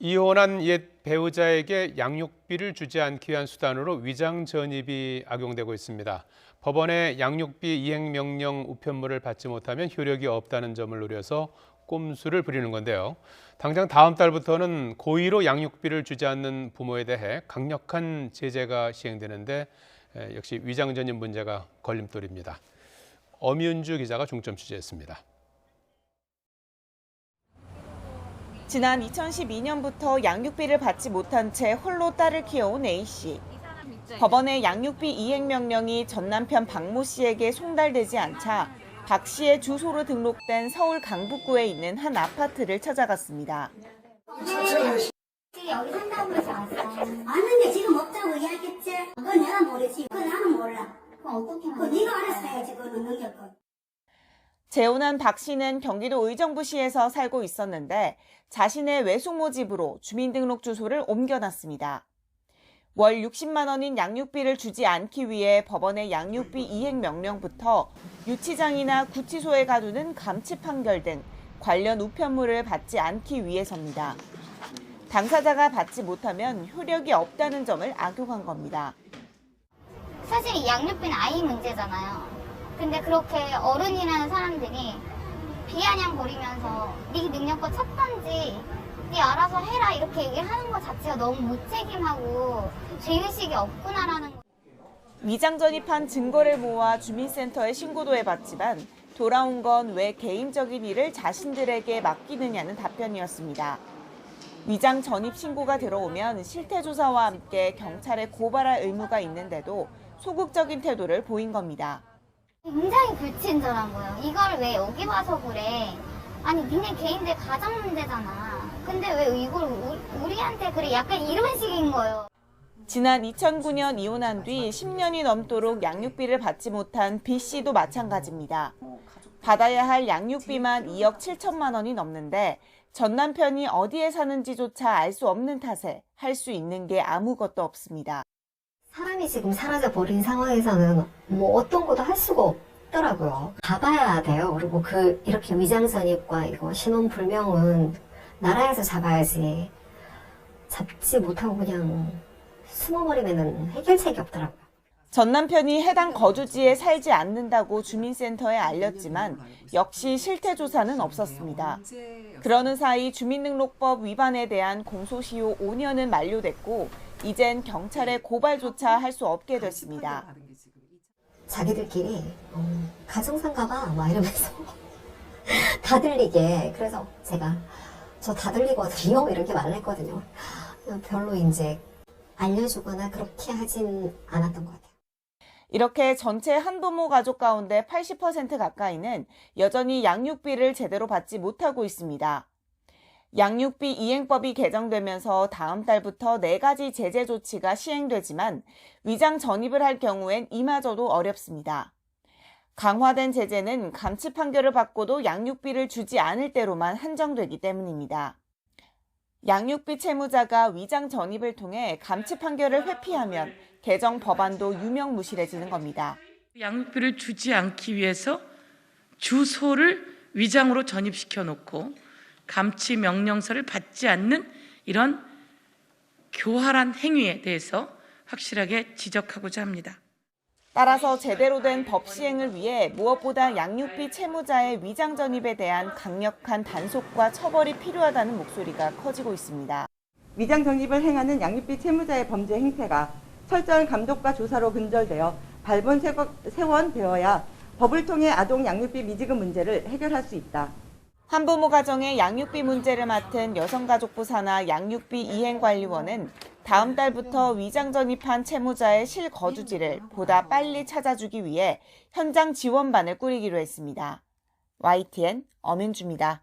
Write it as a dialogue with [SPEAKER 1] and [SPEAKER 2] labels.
[SPEAKER 1] 이혼한 옛 배우자에게 양육비를 주지 않기 위한 수단으로 위장 전입이 악용되고 있습니다. 법원의 양육비 이행명령 우편물을 받지 못하면 효력이 없다는 점을 노려서 꼼수를 부리는 건데요. 당장 다음 달부터는 고의로 양육비를 주지 않는 부모에 대해 강력한 제재가 시행되는데 역시 위장 전입 문제가 걸림돌입니다. 엄윤주 기자가 중점 취재했습니다.
[SPEAKER 2] 지난 2012년부터 양육비를 받지 못한 채 홀로 딸을 키워온 A씨. 법원의 양육비 이행명령이 전 남편 박모 씨에게 송달되지 않자 박 씨의 주소로 등록된 서울 강북구에 있는 한 아파트를 찾아갔습니다.
[SPEAKER 3] 여기 산다고 해서 왔어. 왔는데 지금 없다고 이야기했지? 그건 내가 모르지. 그건 나는 몰라. 그럼 어떻게 그건 네가 알아서 해야지. 그거는 능력은.
[SPEAKER 2] 재혼한 박 씨는 경기도 의정부시에서 살고 있었는데 자신의 외숙모 집으로 주민등록 주소를 옮겨놨습니다. 월 60만 원인 양육비를 주지 않기 위해 법원의 양육비 이행명령부터 유치장이나 구치소에 가두는 감치 판결 등 관련 우편물을 받지 않기 위해서입니다. 당사자가 받지 못하면 효력이 없다는 점을 악용한 겁니다.
[SPEAKER 4] 사실 이 양육비는 아이 문제잖아요. 근데 그렇게 어른이라는 사람들이 비아냥 거리면서 네 능력껏 찾던지 네 알아서 해라 이렇게 얘기하는 것 자체가 너무 무책임하고 죄의식이 없구나라는 거.
[SPEAKER 2] 위장 전입한 증거를 모아 주민센터에 신고도 해봤지만 돌아온 건 왜 개인적인 일을 자신들에게 맡기느냐는 답변이었습니다. 위장 전입 신고가 들어오면 실태조사와 함께 경찰에 고발할 의무가 있는데도 소극적인 태도를 보인 겁니다.
[SPEAKER 4] 굉장히 불친절한 거예요. 이걸 왜 여기 와서 그래? 아니 니네 개인들 가정 문제잖아. 근데 왜 이걸 우리한테 그래? 약간 이런 식인 거예요.
[SPEAKER 2] 지난 2009년 이혼한 뒤 10년이 넘도록 양육비를 받지 못한 B 씨도 마찬가지입니다. 받아야 할 양육비만 2억 7천만 원이 넘는데 전 남편이 어디에 사는지조차 알 수 없는 탓에 할 수 있는 게 아무것도 없습니다.
[SPEAKER 5] 사람이 지금 사라져 버린 상황에서는 뭐 어떤 것도 할 수가 없더라고요. 잡아야 돼요. 그리고 이렇게 위장전입과 이거 신원불명은 나라에서 잡아야지. 잡지 못하고 그냥 숨어버리면 해결책이 없더라고요.
[SPEAKER 2] 전 남편이 해당 거주지에 살지 않는다고 주민센터에 알렸지만 역시 실태조사는 없었습니다. 그러는 사이 주민등록법 위반에 대한 공소시효 5년은 만료됐고 이젠 경찰에 고발조차 할 수 없게 됐습니다.
[SPEAKER 5] 자기들끼리 가정상가 봐 막 이러면서 다 들리게. 그래서 제가 저 다 들리거든요 이렇게 말을 했거든요. 별로 이제 알려주거나 그렇게 하진 않았던 것 같아요.
[SPEAKER 2] 이렇게 전체 한부모 가족 가운데 80% 가까이는 여전히 양육비를 제대로 받지 못하고 있습니다. 양육비 이행법이 개정되면서 다음 달부터 4가지 제재 조치가 시행되지만 위장 전입을 할 경우엔 이마저도 어렵습니다. 강화된 제재는 감치 판결을 받고도 양육비를 주지 않을 때로만 한정되기 때문입니다. 양육비 채무자가 위장 전입을 통해 감치 판결을 회피하면 개정 법안도 유명무실해지는 겁니다.
[SPEAKER 6] 양육비를 주지 않기 위해서 주소를 위장으로 전입시켜 놓고 감치 명령서를 받지 않는 이런 교활한 행위에 대해서 확실하게 지적하고자 합니다.
[SPEAKER 2] 따라서 제대로 된 법 시행을 위해 무엇보다 양육비 채무자의 위장 전입에 대한 강력한 단속과 처벌이 필요하다는 목소리가 커지고 있습니다.
[SPEAKER 7] 위장 전입을 행하는 양육비 채무자의 범죄 행태가 철저한 감독과 조사로 근절되어 발본세원되어야 법을 통해 아동 양육비 미지급 문제를 해결할 수 있다.
[SPEAKER 2] 한부모 가정의 양육비 문제를 맡은 여성가족부 산하 양육비 이행관리원은 다음 달부터 위장 전입한 채무자의 실거주지를 보다 빨리 찾아주기 위해 현장 지원반을 꾸리기로 했습니다. YTN 엄윤주입니다.